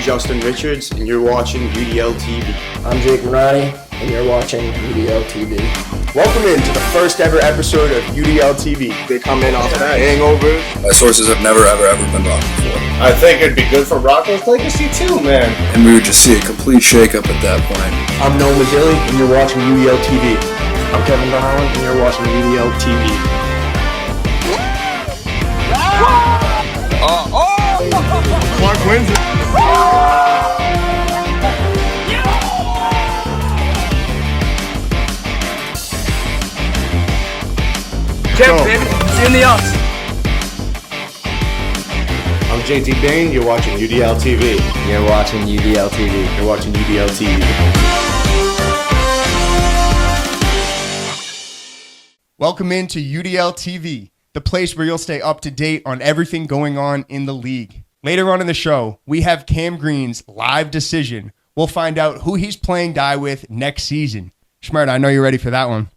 Justin Richards, and you're watching UDL TV. I'm Jake Marani, and you're watching UDL TV. Welcome into the first ever episode of UDL TV. They come in off that hangover. My sources have never been wrong before. I think it'd be good for Rocco's legacy too, man. And we would just see a complete shakeup at that point. I'm Noah McGilly, and you're watching UDL TV. I'm Kevin Donald, and you're watching UDL TV. Clark wins it. Check, baby. See you in the office. I'm JT Bain, you're watching UDL TV. You're watching UDL TV. You're watching UDL TV. Welcome into UDL TV, the place where you'll stay up to date on everything going on in the league. Later on in the show, we have Cam Green's live decision. We'll find out who he's playing die with next season. Schmert, I know you're ready for that one.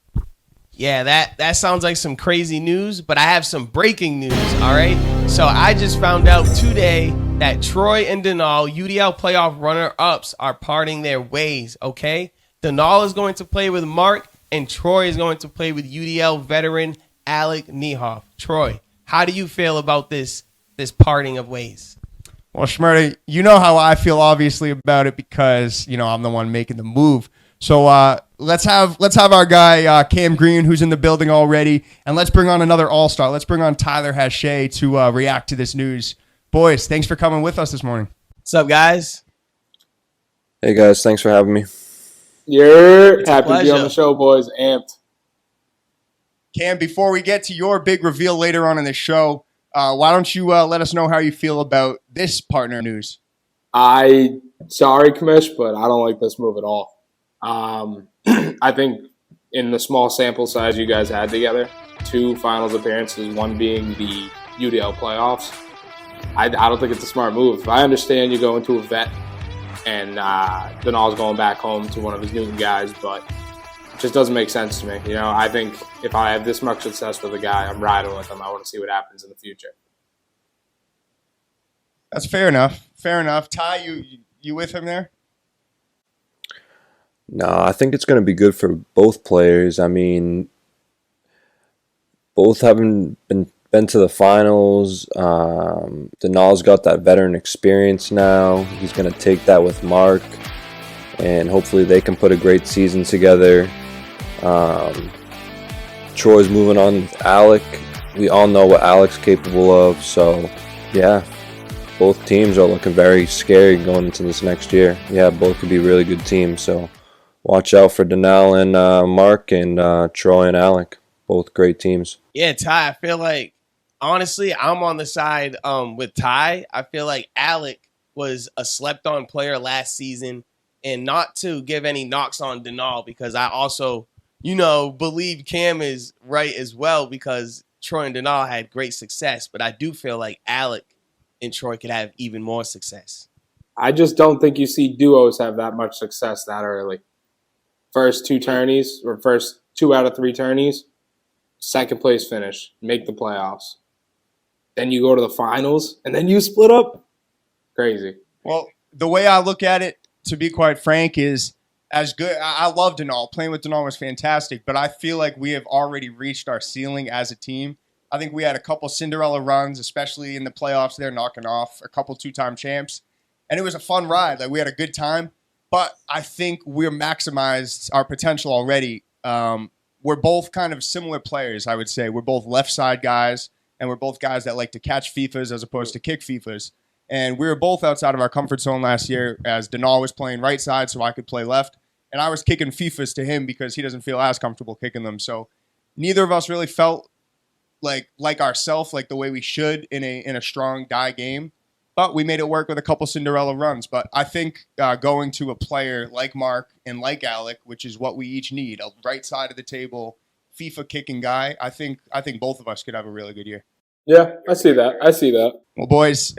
Yeah, that sounds like some crazy news, but I have some breaking news, all right? So I just found out today that Troy and Denal, UDL playoff runner-ups, are parting their ways, okay? Denal is going to play with Mark, and Troy is going to play with UDL veteran Alec Niehoff. Troy, how do you feel about this parting of ways? Well, Schmert, you know how I feel obviously about it because, I'm the one making the move. So let's have our guy Cam Green, who's in the building already, and let's bring on another all-star. Let's bring on Tyler Hache to react to this news. Boys, thanks for coming with us this morning. What's up, guys? Hey guys, thanks for having me. You're happy to be on the show, boys. Amped. Cam, before we get to your big reveal later on in the show, why don't you let us know how you feel about this partner news? Sorry, Commish, but I don't like this move at all. I think in the small sample size you guys had together, 2 finals appearances, one being the UDL playoffs, I don't think it's a smart move. I understand you go into a vet and Denal's going back home to one of his Newton guys, but it just doesn't make sense to me. I think if I have this much success with a guy, I'm riding with him. I want to see what happens in the future. That's fair enough. Fair enough. Ty, you with him there? No, I think it's going to be good for both players. I mean, both haven't been to the finals. Denal's got that veteran experience now. He's going to take that with Mark, and hopefully they can put a great season together. Troy's moving on with Alec. We all know what Alec's capable of, so yeah, both teams are looking very scary going into this next year. Yeah, both could be really good teams, so watch out for Denal and Mark, and Troy and Alec, both great teams. Yeah, Ty, I feel like, honestly, I'm on the side with Ty. I feel like Alec was a slept-on player last season, and not to give any knocks on Denal, because I also, believe Cam is right as well, because Troy and Denal had great success, but I do feel like Alec and Troy could have even more success. I just don't think you see duos have that much success that early. First 2 tourneys, or first 2 out of 3 tourneys, second place finish, make the playoffs. Then you go to the finals, and then you split up. Crazy. Well, the way I look at it, to be quite frank, is as good. I love Denal. Playing with Denal was fantastic, but I feel like we have already reached our ceiling as a team. I think we had a couple Cinderella runs, especially in the playoffs there, knocking off a couple 2-time champs. And it was a fun ride. Like, we had a good time. But I think we're maximized our potential already. We're both kind of similar players, I would say. We're both left side guys, and we're both guys that like to catch FIFAs as opposed to kick FIFAs. And we were both outside of our comfort zone last year, as Denal was playing right side so I could play left. And I was kicking FIFAs to him because he doesn't feel as comfortable kicking them. So neither of us really felt like ourselves, like the way we should in a strong die game. But we made it work with a couple Cinderella runs. But I think going to a player like Mark and like Alec, which is what we each need, a right side of the table, FIFA kicking guy, I think both of us could have a really good year. Yeah, I see that. Well, boys,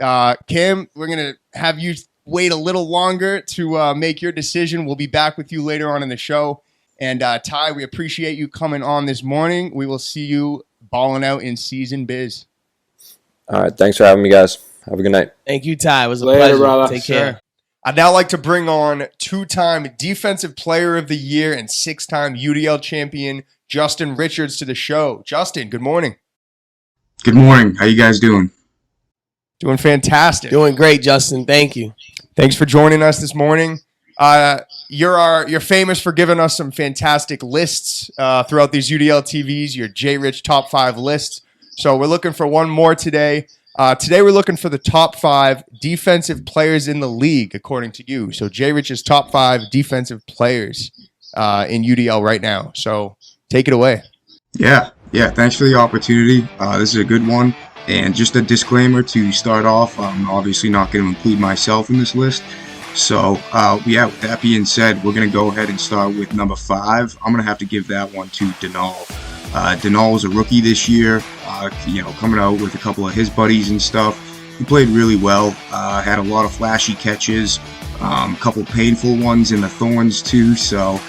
Cam, we're going to have you wait a little longer to make your decision. We'll be back with you later on in the show. And Ty, we appreciate you coming on this morning. We will see you balling out in season biz. All right, thanks for having me, guys. Have a good night. Thank you, Ty. It was a Later, pleasure. brother. Take care. I'd now like to bring on two-time Defensive Player of the Year and six-time UDL champion Justin Richards to the show. Justin, good morning. Good morning. How you guys doing? Doing fantastic. Doing great, Justin. Thank you. Thanks for joining us this morning. You're famous for giving us some fantastic lists throughout these UDL TVs, your J-Rich top 5 lists. So we're looking for one more today. Today we're looking for the top 5 defensive players in the league, according to you. So J-Rich's top 5 defensive players in UDL right now. So take it away. Yeah. Thanks for the opportunity. This is a good one. And just a disclaimer to start off, I'm obviously not going to include myself in this list. So, with that being said, we're going to go ahead and start with number 5. I'm going to have to give that one to Denal. Denal was a rookie this year, coming out with a couple of his buddies and stuff. He played really well, had a lot of flashy catches, a couple painful ones in the thorns too. So,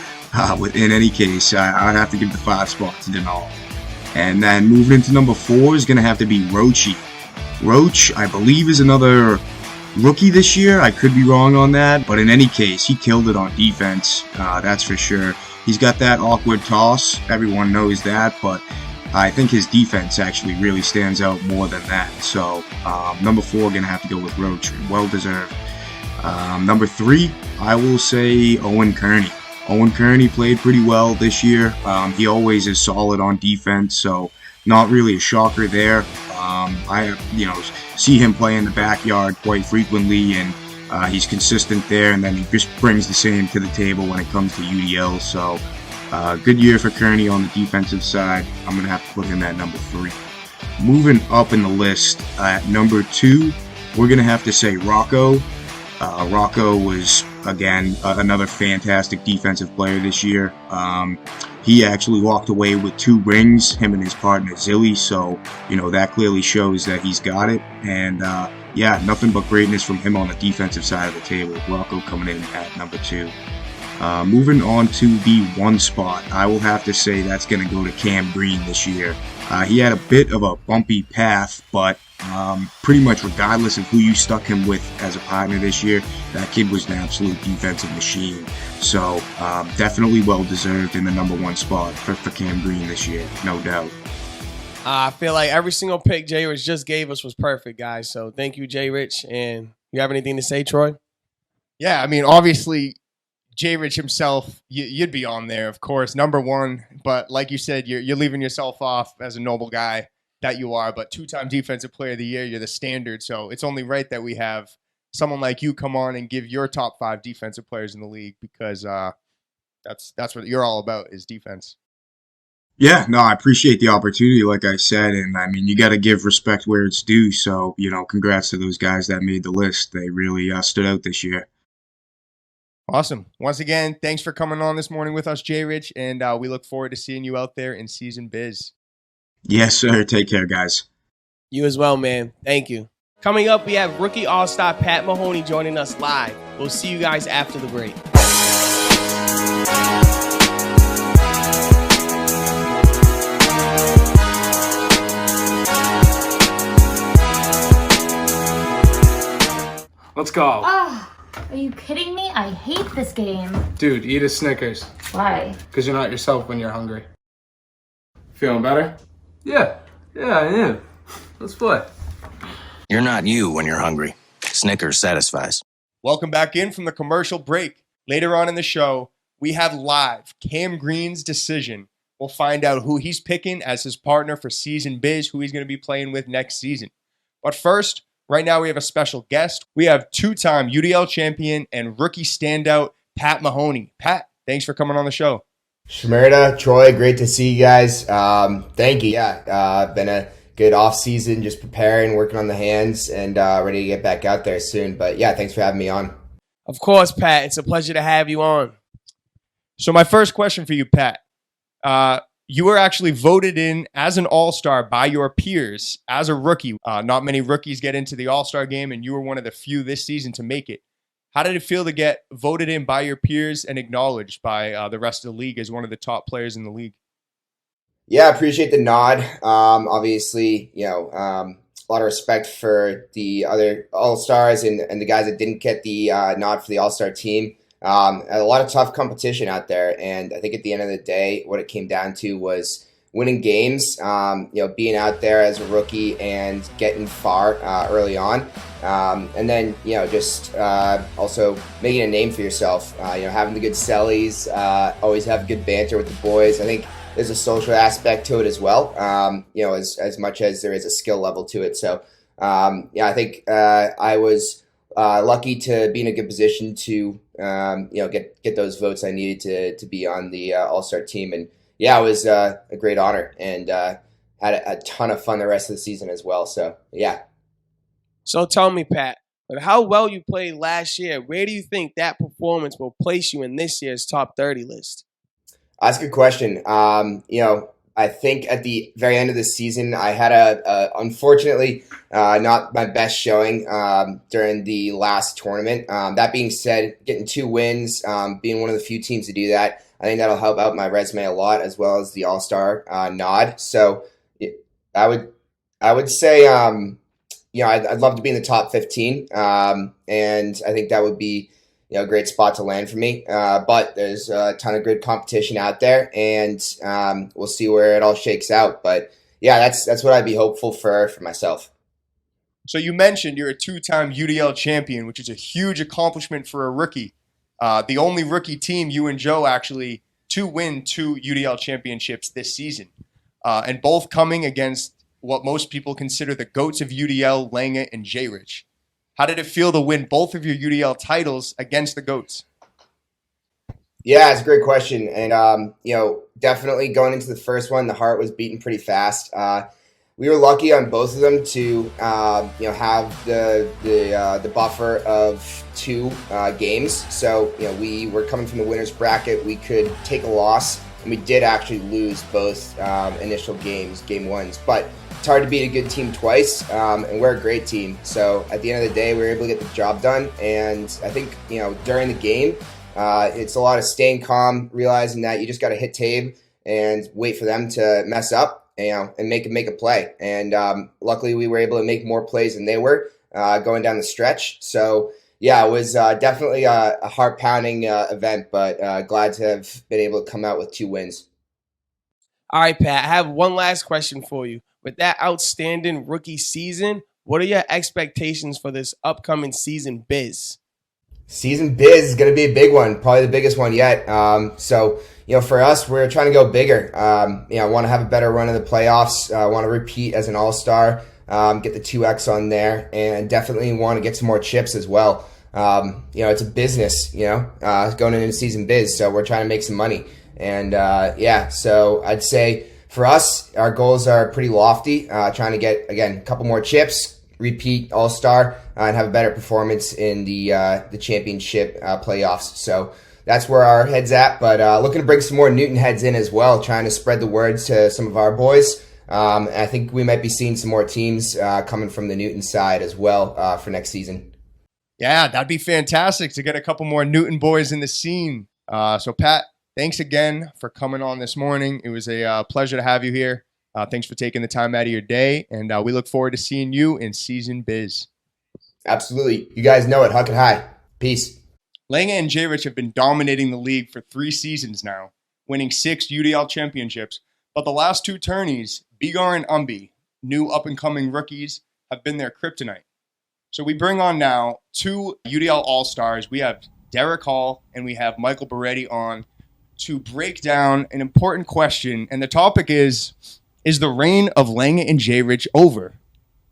in any case, I'd have to give the 5 spot to Denal. And then moving into number 4 is going to have to be Roachy. Roach, I believe, is another rookie this year. I could be wrong on that, but in any case, he killed it on defense. That's for sure. He's got that awkward toss. Everyone knows that, but I think his defense actually really stands out more than that. So number 4, going to have to go with Roach. Well deserved. Number 3, I will say Owen Kearney. Owen Kearney played pretty well this year. He always is solid on defense, so not really a shocker there. I see him play in the backyard quite frequently, and he's consistent there, and then he just brings the same to the table when it comes to UDL. So good year for Kearney on the defensive side. I'm going to have to put him at number 3. Moving up in the list, at number 2, we're going to have to say Rocco. Rocco was, again, another fantastic defensive player this year. He actually walked away with 2 rings, him and his partner Zilly, so, that clearly shows that he's got it. And, nothing but greatness from him on the defensive side of the table. Rocco coming in at number 2. Moving on to the 1 spot, I will have to say that's going to go to Cam Green this year. He had a bit of a bumpy path, but pretty much regardless of who you stuck him with as a partner this year, that kid was an absolute defensive machine. So definitely well-deserved in the number 1 spot for Cam Green this year, no doubt. I feel like every single pick J-Rich just gave us was perfect, guys. So thank you, J-Rich. And you have anything to say, Troy? Yeah, I mean, obviously, J-Rich himself, you'd be on there, of course, number 1. But like you said, you're leaving yourself off as a noble guy that you are. But 2-time Defensive Player of the Year, you're the standard. So it's only right that we have someone like you come on and give your top 5 defensive players in the league, because that's what you're all about, is defense. Yeah, no, I appreciate the opportunity, like I said, and I mean, you got to give respect where it's due. So, congrats to those guys that made the list. They really stood out this year. Awesome. Once again, thanks for coming on this morning with us, J-Rich, and we look forward to seeing you out there in season biz. Yes, sir. Take care, guys. You as well, man. Thank you. Coming up, we have rookie all-star Pat Mahoney joining us live. We'll see you guys after the break. Let's go. Ah, are you kidding me? I hate this game. Dude, eat a Snickers. Why? Because you're not yourself when you're hungry. Feeling better? Yeah, I am. Let's play. You're not you when you're hungry. Snickers satisfies. Welcome back in from the commercial break. Later on in the show, we have live Cam Green's decision. We'll find out who he's picking as his partner for season biz, who he's going to be playing with next season. But first, right now we have a special guest. We have 2-time UDL champion and rookie standout Pat Mahoney. Pat, thanks for coming on the show. Shmerda, Troy, great to see you guys. Thank you. Yeah, been a good off season, just preparing, working on the hands, and ready to get back out there soon. But yeah, thanks for having me on. Of course, Pat. It's a pleasure to have you on. So my first question for you, Pat. You were actually voted in as an all-star by your peers as a rookie. Not many rookies get into the all-star game, and you were one of the few this season to make it. How did it feel to get voted in by your peers and acknowledged by the rest of the league as one of the top players in the league? Yeah, I appreciate the nod. Obviously, a lot of respect for the other All-Stars and the guys that didn't get the nod for the All-Star team. A lot of tough competition out there, and I think at the end of the day, what it came down to was winning games, being out there as a rookie and getting far early on, and then just also making a name for yourself. Having the good sellies, always have good banter with the boys. I think there's a social aspect to it as well, as much as there is a skill level to it. So, I think I was lucky to be in a good position to get those votes I needed to be on the All-Star team. And yeah, it was a great honor, and had a ton of fun the rest of the season as well. So yeah. So tell me, Pat, with how well you played last year, where do you think that performance will place you in this year's top 30 list? That's a good question. I think at the very end of the season, I had unfortunately not my best showing during the last tournament. That being said, getting 2 wins, being one of the few teams to do that, I think that'll help out my resume a lot, as well as the All-Star nod. So I would say, I'd love to be in the top 15, and I think that would be a great spot to land for me. But there's a ton of good competition out there, and we'll see where it all shakes out. But yeah, that's what I'd be hopeful for myself. So you mentioned you're a 2-time UDL champion, which is a huge accomplishment for a rookie. The only rookie team, you and Joe, actually to win 2 UDL championships this season, and both coming against what most people consider the GOATs of UDL, Lange and J-Rich. How did it feel to win both of your UDL titles against the GOATs? Yeah, it's a great question. And, definitely going into the first one, the heart was beating pretty fast. We were lucky on both of them to, have the buffer of 2 games. So, we were coming from the winner's bracket. We could take a loss, and we did actually lose both initial games, game 1s. But it's hard to beat a good team twice, and we're a great team. So at the end of the day, we were able to get the job done. And I think, during the game, it's a lot of staying calm, realizing that you just got to hit tape and wait for them to mess up, and make a play. And luckily, we were able to make more plays than they were going down the stretch. So yeah, it was definitely a heart-pounding event, but glad to have been able to come out with 2 wins. All right, Pat, I have one last question for you. With that outstanding rookie season, what are your expectations for this upcoming season biz? Season biz is going to be a big one, probably the biggest one yet. So, for us, we're trying to go bigger. I want to have a better run in the playoffs. I want to repeat as an all-star, get the 2X on there, and definitely want to get some more chips as well. It's a business, going into season biz, so we're trying to make some money. And, so I'd say for us, our goals are pretty lofty, trying to get, again, a couple more chips, repeat all-star, and have a better performance in the championship playoffs. So that's where our head's at, but looking to bring some more Newton heads in as well, trying to spread the word to some of our boys. I think we might be seeing some more teams coming from the Newton side as well for next season. Yeah, that'd be fantastic to get a couple more Newton boys in the scene. So Pat, thanks again for coming on this morning. It was a pleasure to have you here. Thanks for taking the time out of your day, and we look forward to seeing you in season biz. Absolutely. You guys know it. Huck it high. Peace. Lange and J-Rich have been dominating the league for 3 seasons now, winning 6 UDL championships. But the last 2 tourneys, Bigar and Umbi, new up-and-coming rookies, have been their kryptonite. So we bring on now 2 UDL All-Stars. We have Derek Hall and we have Michael Beretti on to break down an important question. And the topic is the reign of Lange and J-Rich over?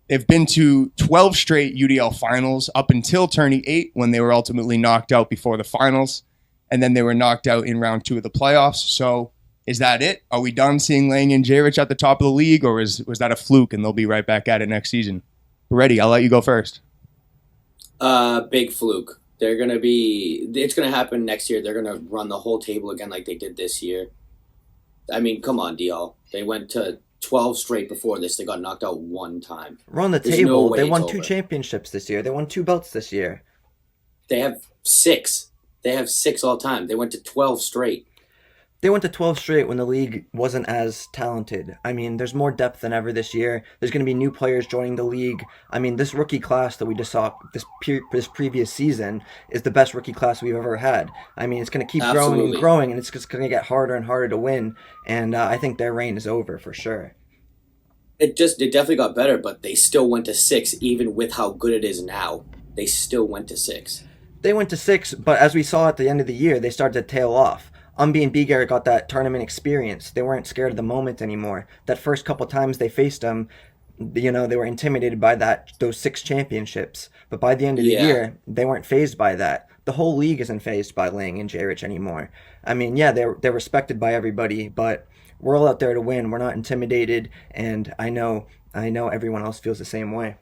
They've been to 12 straight UDL finals up until tourney 8 when they were ultimately knocked out before the finals. And then they were knocked out in round 2 of the playoffs. So is that it? Are we done seeing Lange and J-Rich at the top of the league, or was that a fluke and they'll be right back at it next season? Beretti, I'll let you go first. Big fluke. It's going to happen next year. They're going to run the whole table again like they did this year. I mean, come on, DL. They went to 12 straight before this. They got knocked out 1 time. Run the table. They won 2 championships this year. They won 2 belts this year. They have 6. They have 6 all time. They went to 12 straight. They went to 12 straight when the league wasn't as talented. I mean, there's more depth than ever this year. There's going to be new players joining the league. I mean, this rookie class that we just saw this previous season is the best rookie class we've ever had. I mean, it's going to keep growing and growing, and it's just going to get harder and harder to win. And I think their reign is over for sure. It definitely got better, but they still went to 6, even with how good it is now. They still went to 6. They went to 6, but as we saw at the end of the year, they started to tail off. Umby and Bigger got that tournament experience. They weren't scared of the moment anymore. That first couple times they faced them, they were intimidated by those 6 championships. But by the end of the year, they weren't fazed by that. The whole league isn't fazed by Lang and J-Rich anymore. I mean, yeah, they're respected by everybody, but we're all out there to win. We're not intimidated, and I know everyone else feels the same way.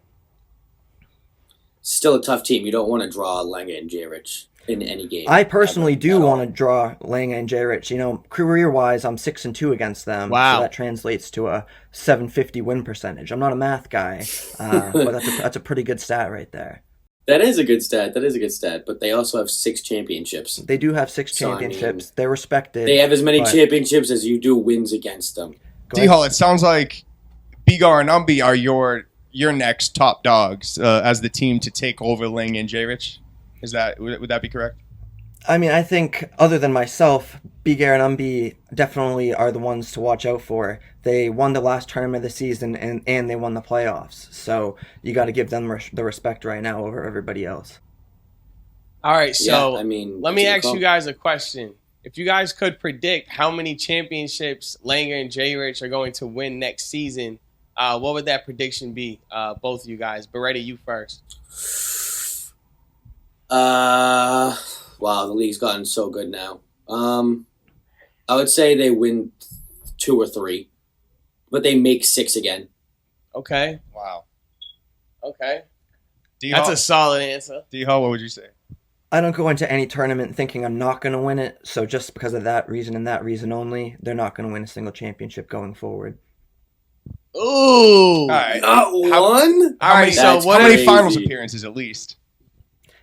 Still a tough team. You don't want to draw Lang and J-Rich in any game. I personally do want to draw Lang and J-Rich. Career-wise, I'm 6-2 against them. Wow. So that translates to a 750 win percentage. I'm not a math guy, but that's a pretty good stat right there. That is a good stat. But they also have 6 championships. They do have 6 championships. They're respected. They have as many championships as you do wins against them. D-Hall, it sounds like Bigar and Umby are your next top dogs as the team to take over Lang and J-Rich. Would that be correct? I mean, I think other than myself, Bigger and Umby definitely are the ones to watch out for. They won the last tournament of the season and they won the playoffs. So you got to give them the respect right now over everybody else. All right, so let me ask you guys a question. If you guys could predict how many championships Langer and J-Rich are going to win next season, what would that prediction be? Both of you guys. Beretti, you first. Wow, the league's gotten so good now. I would say they win 2 or 3, but they make 6 again. Okay. Wow. Okay. D-Hall? That's a solid answer. D-Hall, what would you say? I don't go into any tournament thinking I'm not going to win it, so just because of that reason and that reason only, they're not going to win a single championship going forward. Ooh. All right. Not one? All right, so how many finals appearances at least?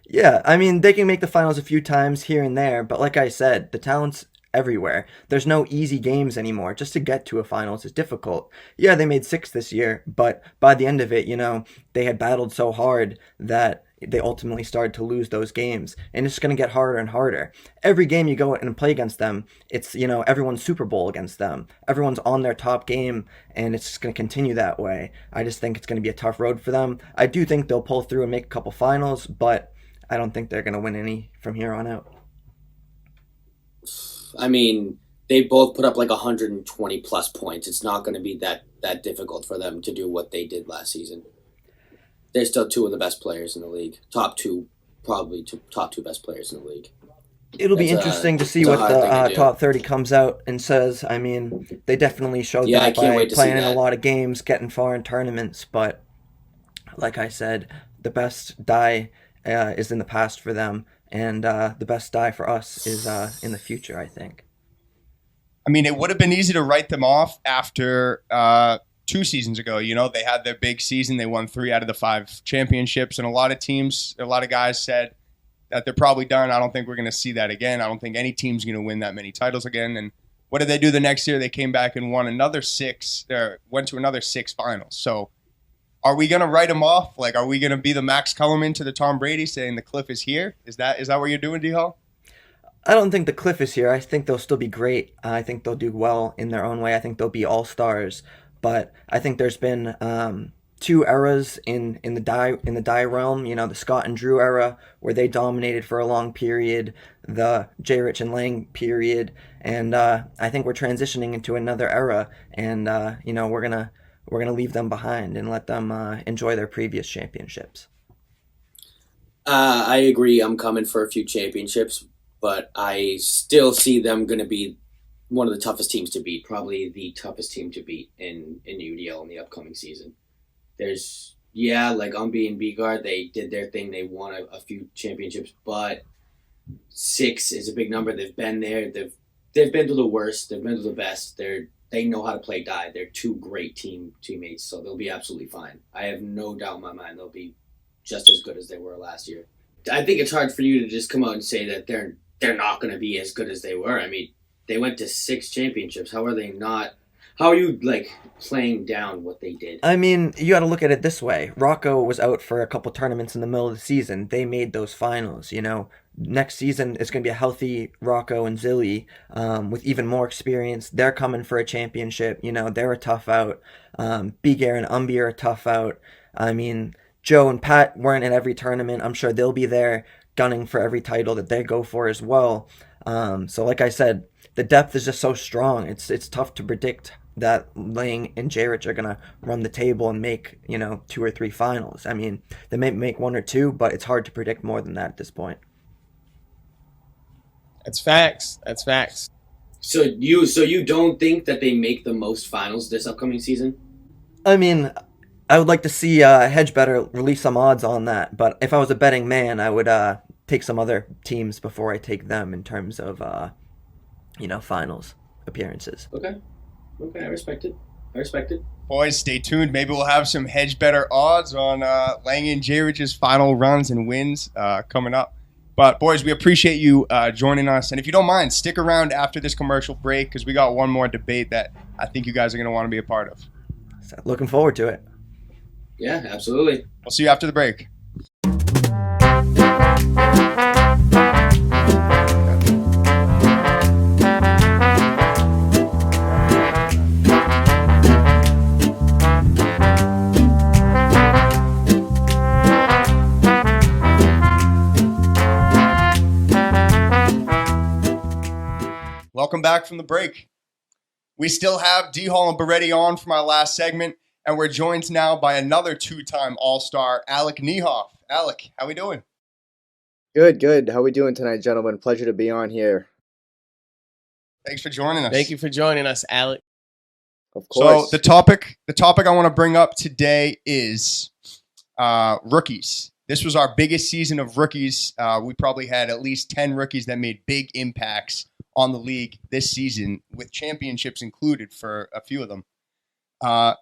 Yeah, I mean, they can make the finals a few times here and there, but like I said, the talent's everywhere. There's no easy games anymore. Just to get to a finals is difficult. Yeah, they made 6 this year, but by the end of it, they had battled so hard that they ultimately started to lose those games, and it's going to get harder and harder. Every game you go and play against them, it's, everyone's Super Bowl against them. Everyone's on their top game, and it's just going to continue that way. I just think it's going to be a tough road for them. I do think they'll pull through and make a couple finals, but I don't think they're going to win any from here on out. I mean, they both put up like 120 plus points. It's not going to be that difficult for them to do what they did last season. They're still 2 of the best players in the league. Top 2 best players in the league. It'll be interesting to see what the top 30 comes out and says. I mean, they definitely showed that by playing in a lot of games, getting far in tournaments. But like I said, the best die is in the past for them, and the best die for us is in the future, I think. I mean, it would have been easy to write them off after 2 seasons ago. They had their big season. They won 3 out of the 5 championships, and a lot of guys said that they're probably done. I don't think we're going to see that again. I don't think any team's going to win that many titles again. And what did they do the next year? They came back and won another 6, went to another 6 finals. So are we going to write them off? Like, are we going to be the Max Kellerman to the Tom Brady saying the cliff is here? Is that what you're doing, D-Hall? I don't think the cliff is here. I think they'll still be great. I think they'll do well in their own way. I think they'll be all-stars. But I think there's been 2 eras in the die realm. The Scott and Drew era, where they dominated for a long period, the J-Rich and Lang period, and I think we're transitioning into another era. And we're gonna leave them behind and let them enjoy their previous championships. I agree. I'm coming for a few championships, but I still see them going to be one of the toughest teams to beat, probably the toughest team to beat in UDL in the upcoming season. There's, like Umby and Bigard, they did their thing. They won a few championships, but 6 is a big number. They've been there. They've been to the worst. They've been to the best. They know how to play die. They're 2 great teammates, so they'll be absolutely fine. I have no doubt in my mind they'll be just as good as they were last year. I think it's hard for you to just come out and say that they're not going to be as good as they were. I mean, They went to 6 championships. How are they not? How are you like playing down what they did? I mean, you got to look at it this way. Rocco was out for a couple tournaments in the middle of the season. They made those finals, you know. Next season is going to be a healthy Rocco and Zilly with even more experience. They're coming for a championship. You know, they're a tough out. Big Air and Umbi are a tough out. I mean, Joe and Pat weren't in every tournament. I'm sure they'll be there gunning for every title that they go for as well. So like I said, the depth is just so strong. It's tough to predict that Lang and Jarich are going to run the table and make, you know, 2 or 3 finals. I mean, they may make 1 or 2, but it's hard to predict more than that at this point. That's facts. That's facts. So you don't think that they make the most finals this upcoming season? I mean, I would like to see Hedgebetter release some odds on that, but if I was a betting man, I would take some other teams before I take them in terms of, you know, finals appearances. Okay, I respect it. Boys, stay tuned. Maybe we'll have some hedge better odds on Lang and Jarich's final runs and wins coming up. But, boys, we appreciate you joining us. And if you don't mind, stick around after this commercial break because we got one more debate that I think you guys are going to want to be a part of. So, looking forward to it. Yeah, absolutely. We'll see you after the break. Welcome back from the break. We still have D Hall and Beretti on from our last segment, and we're joined now by another 2-time All-Star, Alec Niehoff. Alec, how we doing? Good. How we doing tonight, gentlemen? Pleasure to be on here. Thanks for joining us. Thank you for joining us, Alec. Of course. So the topic I want to bring up today is rookies. This was our biggest season of rookies. We probably had at least 10 rookies that made big impacts on the league this season, with championships included for a few of them.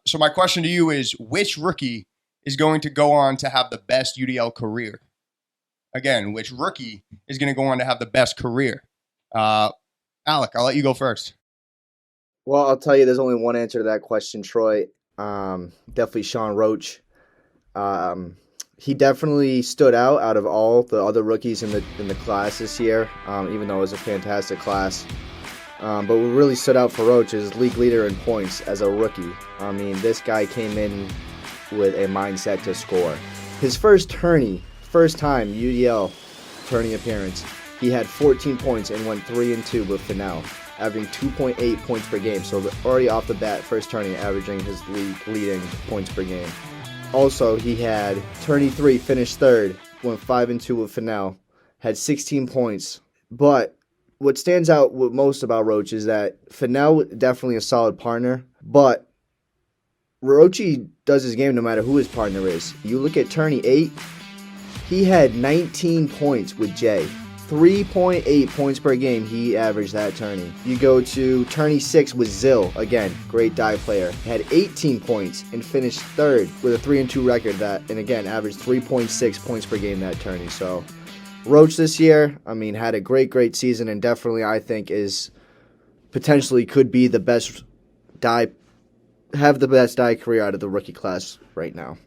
So my question to you is, which rookie is going to go on to have the best UDL career? Again, which rookie is going to go on to have the best career? Alec, I'll let you go first. Well, I'll tell you, there's only one answer to that question, Troy. Definitely Sean Roach. He definitely stood out of all the other rookies in the class this year, even though it was a fantastic class. But what really stood out for Roach is league leader in points as a rookie. I mean, this guy came in with a mindset to score. His first time UDL tourney appearance, he had 14 points and went 3-2 with Finale, averaging 2.8 points per game. So already off the bat, first tourney, averaging his league leading points per game. Also, he had tourney 3, finished third, went 5-2 with Finale, had 16 points. But what stands out most about Roach is that Finale definitely a solid partner, but Roachy does his game no matter who his partner is. You look at tourney 8, he had 19 points with Jay. 3.8 points per game he averaged that tourney. You go to tourney 6 with Zill, again, great die player. Had 18 points and finished third with a 3-2 record and again, averaged 3.6 points per game that tourney. So Roach this year, I mean, had a great season and definitely I think is potentially could be the best die career out of the rookie class right now.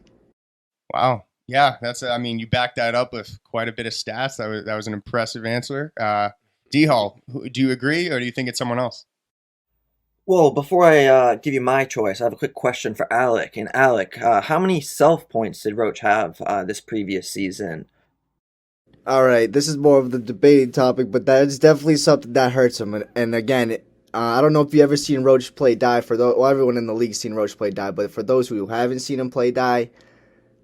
Wow. Yeah, you backed that up with quite a bit of stats. That was an impressive answer. D-Hall, do you agree or do you think it's someone else? Well, before I give you my choice, I have a quick question for Alec. And Alec, how many self points did Roach have this previous season? All right, this is more of the debating topic, but that is definitely something that hurts him. And again, I don't know if you ever seen Roach play die. Everyone in the league's seen Roach play die, but for those who haven't seen him play die,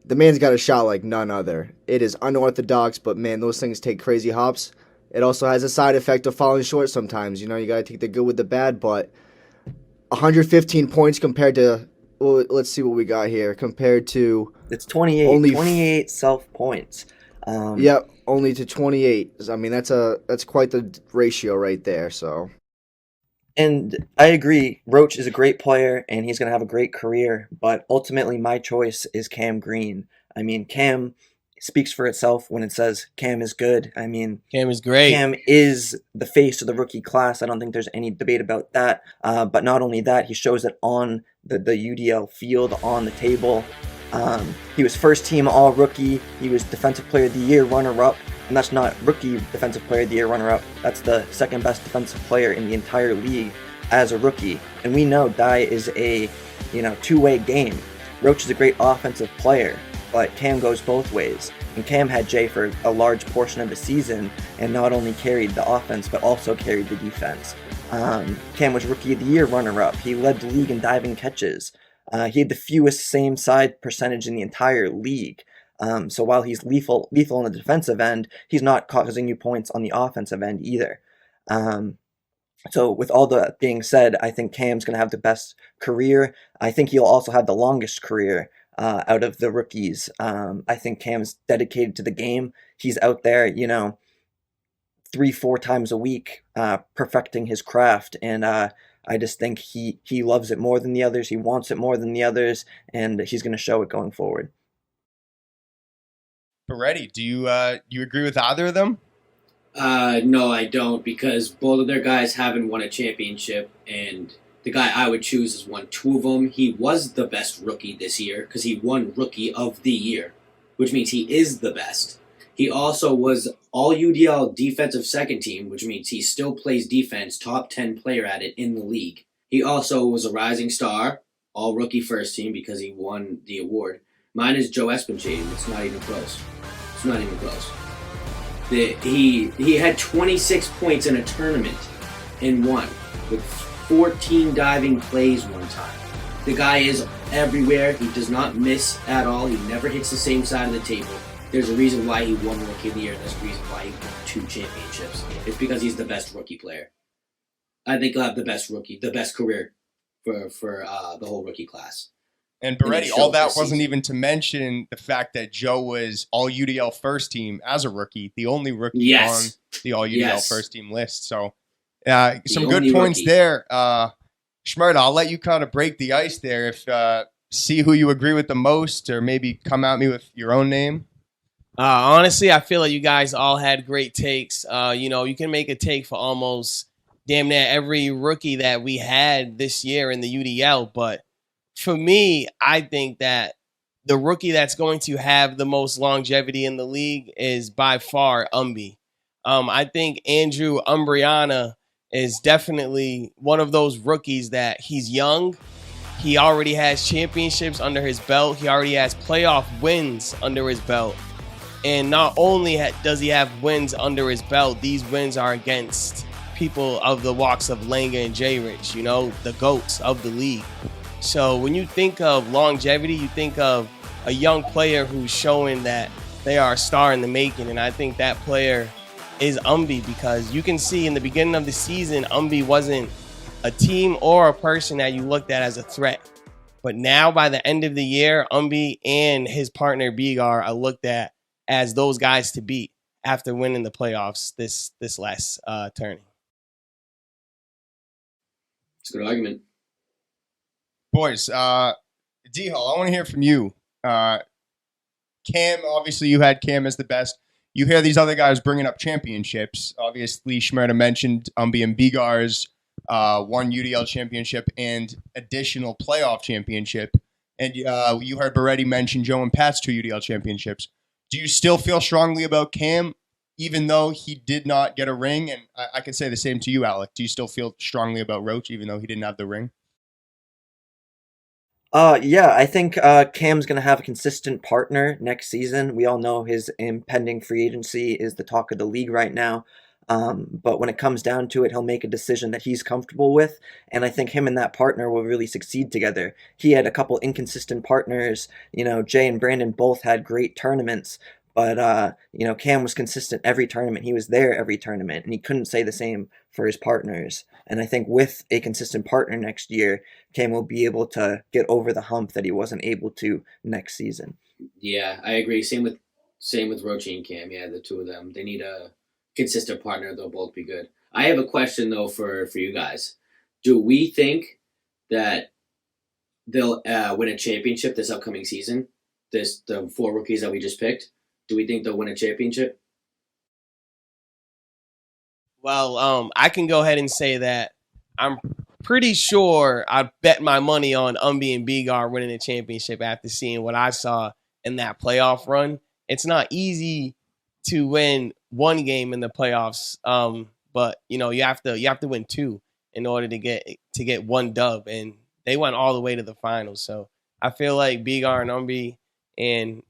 the man's got a shot like none other. It is unorthodox, but man, those things take crazy hops. It also has a side effect of falling short sometimes. You know, you got to take the good with the bad, but 115 points compared to, well, let's see what we got here. Compared to... It's 28 self points. Yep, only to 28. I mean, that's quite the ratio right there, so... And I agree, Roach is a great player, and he's going to have a great career, but ultimately my choice is Cam Green. I mean, Cam speaks for itself when it says Cam is good. I mean, Cam is great. Cam is the face of the rookie class. I don't think there's any debate about that. But not only that, he shows it on the UDL field, on the table. He was first team all rookie. He was defensive player of the year runner-up. And that's not rookie defensive player of the year runner-up. That's the second best defensive player in the entire league as a rookie. And we know Dye is a two-way game. Roach is a great offensive player, but Cam goes both ways. And Cam had Jay for a large portion of the season and not only carried the offense, but also carried the defense. Cam was Rookie of the Year runner-up. He led the league in diving catches. He had the fewest same-side percentage in the entire league. So while he's lethal on the defensive end, he's not causing you points on the offensive end either. So with all that being said, I think Cam's going to have the best career. I think he'll also have the longest career out of the rookies. I think Cam's dedicated to the game. He's out there, 3-4 times a week perfecting his craft. And I just think he loves it more than the others. He wants it more than the others. And he's going to show it going forward. Beretti, do you agree with either of them? No, I don't, because both of their guys haven't won a championship, and the guy I would choose has won 2 of them. He was the best rookie this year because he won Rookie of the Year, which means he is the best. He also was all UDL defensive second team, which means he still plays defense, top 10 player at it in the league. He also was a rising star, all rookie first team because he won the award. Mine is Joe Espinchade. It's not even close. It's not even close. He had 26 points in a tournament and won with 14 diving plays one time. The guy is everywhere. He does not miss at all. He never hits the same side of the table. There's a reason why he won Rookie of the Year, and there's a reason why he won 2 championships. It's because he's the best rookie player. I think he'll have the best career for the whole rookie class. And Beretti, all that wasn't even to mention the fact that Joe was all UDL first team as a rookie, the only rookie on the all UDL first team list. So some good points there. Schmerda, I'll let you kind of break the ice there. If see who you agree with the most, or maybe come at me with your own name. Honestly, I feel like you guys all had great takes. You can make a take for almost damn near every rookie that we had this year in the UDL, but for me, I think that the rookie that's going to have the most longevity in the league is by far Umby. I think Andrew Umbriana is definitely one of those rookies that he's young. He already has championships under his belt. He already has playoff wins under his belt. And not only does he have wins under his belt, these wins are against people of the walks of Langa and J. Rich, the GOATs of the league. So when you think of longevity, you think of a young player who's showing that they are a star in the making. And I think that player is Umby, because you can see in the beginning of the season, Umby wasn't a team or a person that you looked at as a threat. But now by the end of the year, Umby and his partner Bigar are looked at as those guys to beat after winning the playoffs this last tourney. It's a good argument. Boys, D-Hall, I want to hear from you. Cam, obviously you had Cam as the best. You hear these other guys bringing up championships. Obviously, Schmerda mentioned Umby and Bigar's one UDL championship and additional playoff championship. And you heard Beretti mention Joe and Pat's 2 UDL championships. Do you still feel strongly about Cam, even though he did not get a ring? And I could say the same to you, Alec. Do you still feel strongly about Roach, even though he didn't have the ring? Yeah, I think Cam's going to have a consistent partner next season. We all know his impending free agency is the talk of the league right now. But when it comes down to it, he'll make a decision that he's comfortable with. And I think him and that partner will really succeed together. He had a couple inconsistent partners. Jay and Brandon both had great tournaments. But, Cam was consistent every tournament. He was there every tournament. And he couldn't say the same for his partners. And I think with a consistent partner next year, Cam will be able to get over the hump that he wasn't able to next season. Yeah, I agree. Same with Rochi and Cam. Yeah, the 2 of them. They need a consistent partner. They'll both be good. I have a question, though, for you guys. Do we think that they'll win a championship this upcoming season? The 4 rookies that we just picked? Do we think they'll win a championship? Well, I can go ahead and say that I'm pretty sure I bet my money on Umby and Bigard winning the championship after seeing what I saw in that playoff run. It's not easy to win one game in the playoffs, but you have to win two in order to get one dub, and they went all the way to the finals. So I feel like Bigard and Umby, and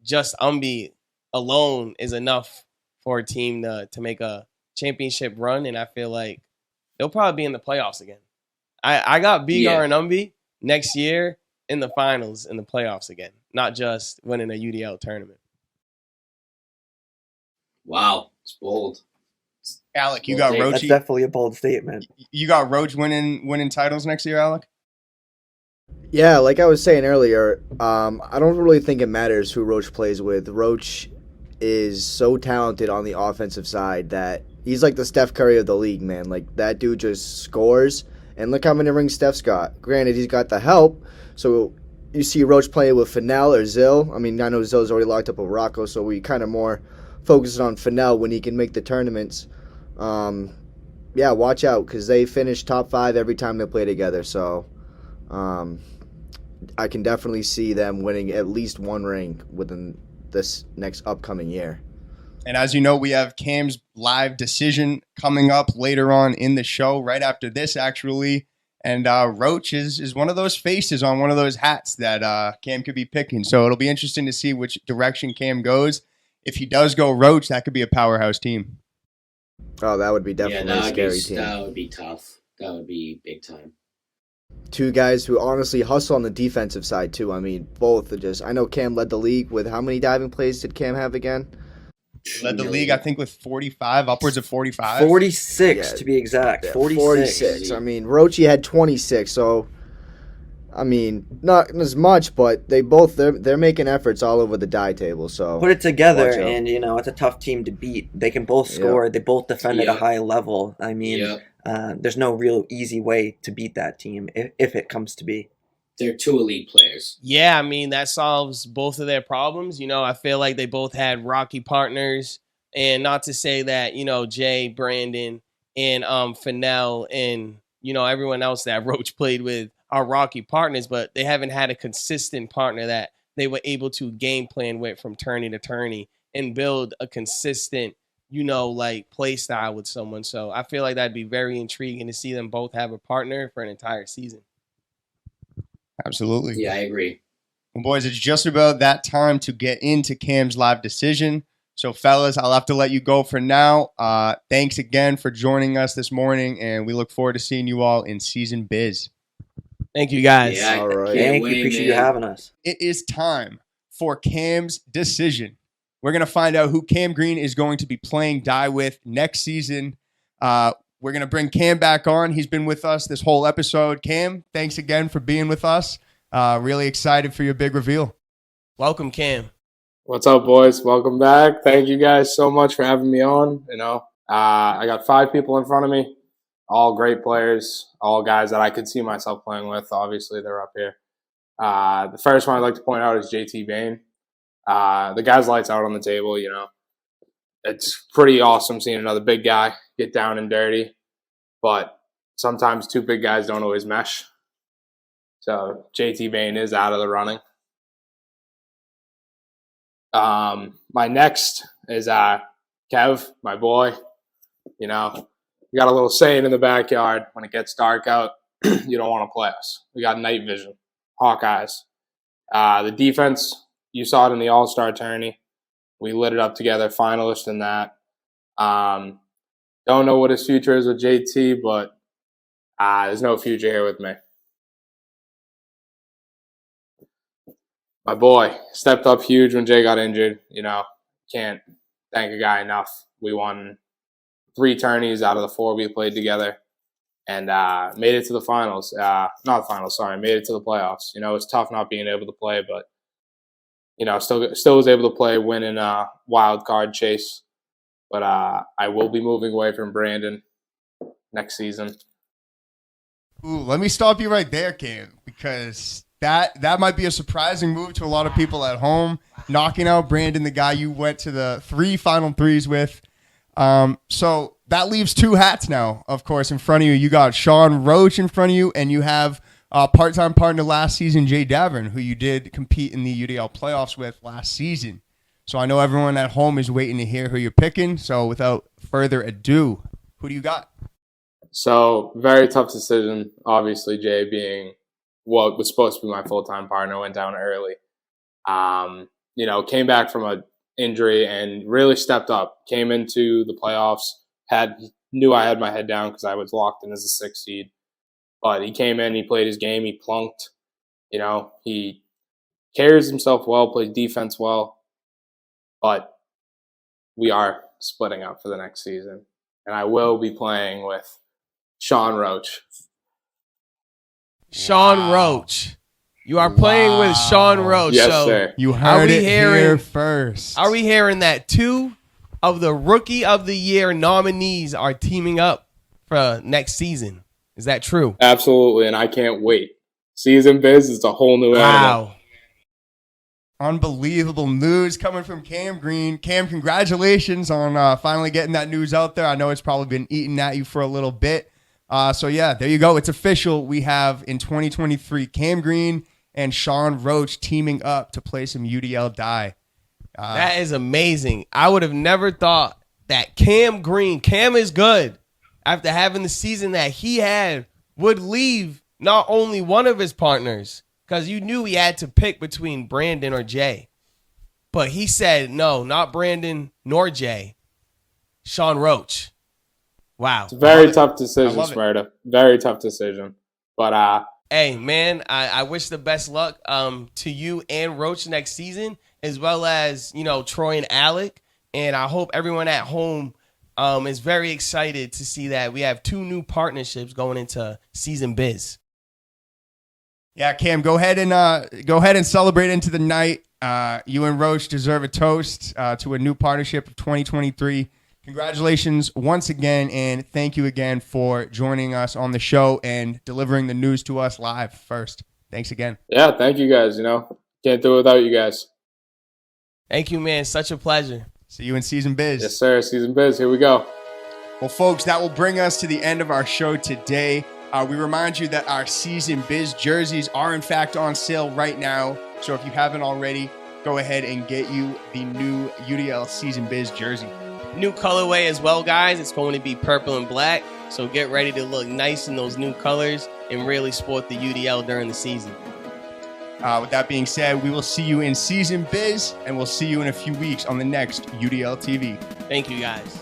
just Umby alone is enough for a team to make a championship run, and I feel like they'll probably be in the playoffs again. I got Bigard and Umby next year in the finals in the playoffs again, not just winning a UDL tournament. Wow, it's bold. Alec, you got Roach. That's definitely a bold statement. You got Roach winning titles next year, Alec? Yeah, like I was saying earlier, I don't really think it matters who Roach plays with. Roach is so talented on the offensive side that he's like the Steph Curry of the league, man. Like, that dude just scores. And look how many rings Steph's got. Granted, he's got the help. So you see Roach playing with Fennell or Zill. I mean, I know Zill's already locked up with Rocco, so we kind of more focus on Fennell when he can make the tournaments. Yeah, watch out, because they finish top 5 every time they play together. So I can definitely see them winning at least one ring within this next upcoming year. And as you know, we have Cam's live decision coming up later on in the show, right after this, actually. And Roach is one of those faces on one of those hats that Cam could be picking. So it'll be interesting to see which direction Cam goes. If he does go Roach, that could be a powerhouse team. Oh, that would be definitely a scary team. That would be tough. That would be big time. Two guys who honestly hustle on the defensive side, too. I mean, both are just... I know Cam led the league with... How many diving plays did Cam have again? Led the league, I think, with 45, upwards of 45. 46, to be exact. Yeah, 46. I mean, Rochi had 26, so... I mean, not as much, but they're making efforts all over the die table. So put it together, and it's a tough team to beat. They can both score. Yep. They both defend at a high level. I mean, there's no real easy way to beat that team if it comes to be. They're two elite players. Yeah, I mean, that solves both of their problems. I feel like they both had rocky partners, and not to say that Jay, Brandon, and Fennell, and everyone else that Roach played with are rocky partners, but they haven't had a consistent partner that they were able to game plan with from tourney to tourney and build a consistent, play style with someone. So I feel like that'd be very intriguing to see them both have a partner for an entire season. Absolutely. Yeah, I agree. Well, boys, it's just about that time to get into Cam's live decision. So, fellas, I'll have to let you go for now. Thanks again for joining us this morning, and we look forward to seeing you all in Season Biz. Thank you, guys. Yeah, all right. Thank you. Appreciate you having us. It is time for Cam's decision. We're going to find out who Cam Green is going to be playing die with next season. We're going to bring Cam back on. He's been with us this whole episode. Cam, thanks again for being with us. Really excited for your big reveal. Welcome, Cam. What's up, boys? Welcome back. Thank you guys so much for having me on. I got 5 people in front of me. All great players, all guys that I could see myself playing with. Obviously, they're up here. The first one I'd like to point out is JT Bain. The guy's lights out on the table, It's pretty awesome seeing another big guy get down and dirty. But sometimes 2 big guys don't always mesh. So JT Bain is out of the running. My next is Kev, my boy. We got a little saying in the backyard, when it gets dark out, you don't want to play us. We got night vision, Hawkeyes. The defense, you saw it in the All-Star tourney. We lit it up together, finalist in that. Don't know what his future is with JT, but there's no future here with me. My boy stepped up huge when Jay got injured. Can't thank a guy enough. We won 3 tourneys out of the 4 we played together, and made it to the finals. Not the finals, sorry. Made it to the playoffs. It's tough not being able to play, but still was able to play, win in a wild card chase. But I will be moving away from Brandon next season. Ooh, let me stop you right there, Cam, because That might be a surprising move to a lot of people at home. Knocking out Brandon, the guy you went to the 3 Final Threes with. So that leaves 2 hats now, of course, in front of you. You got Sean Roach in front of you, and you have part-time partner last season, Jay Davern, who you did compete in the UDL playoffs with last season. So I know everyone at home is waiting to hear who you're picking. So without further ado, who do you got? So very tough decision. Obviously, Jay being what was supposed to be my full-time partner went down early. Came back from an injury and really stepped up. Came into the playoffs, knew I had my head down because I was locked in as a 6th seed. But he came in, he played his game, he plunked. He carries himself well, plays defense well. But we are splitting up for the next season. And I will be playing with Sean Roach. Sean Roach. You are playing with Sean Roach. Yes, so sir. You heard it here first. Are we hearing that 2 of the Rookie of the Year nominees are teaming up for next season? Is that true? Absolutely, and I can't wait. Season Biz is a whole new animal. Unbelievable news coming from Cam Green. Cam, congratulations on finally getting that news out there. I know it's probably been eating at you for a little bit. So, yeah, there you go. It's official. We have, in 2023, Cam Green and Sean Roach teaming up to play some UDL Die. That is amazing. I would have never thought that Cam is good, after having the season that he had, would leave not only one of his partners, because you knew he had to pick between Brandon or Jay. But he said, no, not Brandon nor Jay. Sean Roach. Wow. It's a very tough decision, Smarta. Very tough decision. But hey, man, I wish the best luck to you and Roach next season, as well as, Troy and Alec. And I hope everyone at home is very excited to see that we have 2 new partnerships going into Season Biz. Yeah, Cam, go ahead and celebrate into the night. You and Roach deserve a toast to a new partnership of 2023. Congratulations once again, and thank you again for joining us on the show and delivering the news to us live first. Thanks again. Yeah, thank you guys. Can't do it without you guys. Thank you, man. Such a pleasure. See you in Season Biz. Yes, sir. Season Biz. Here we go. Well, folks, that will bring us to the end of our show today. We remind you that our Season Biz jerseys are, in fact, on sale right now. So if you haven't already, go ahead and get you the new UDL Season Biz jersey. New colorway as well, guys. It's going to be purple and black. So get ready to look nice in those new colors and really sport the UDL during the season. With that being said, we will see you in Season Biz, and we'll see you in a few weeks on the next UDL TV. Thank you, guys.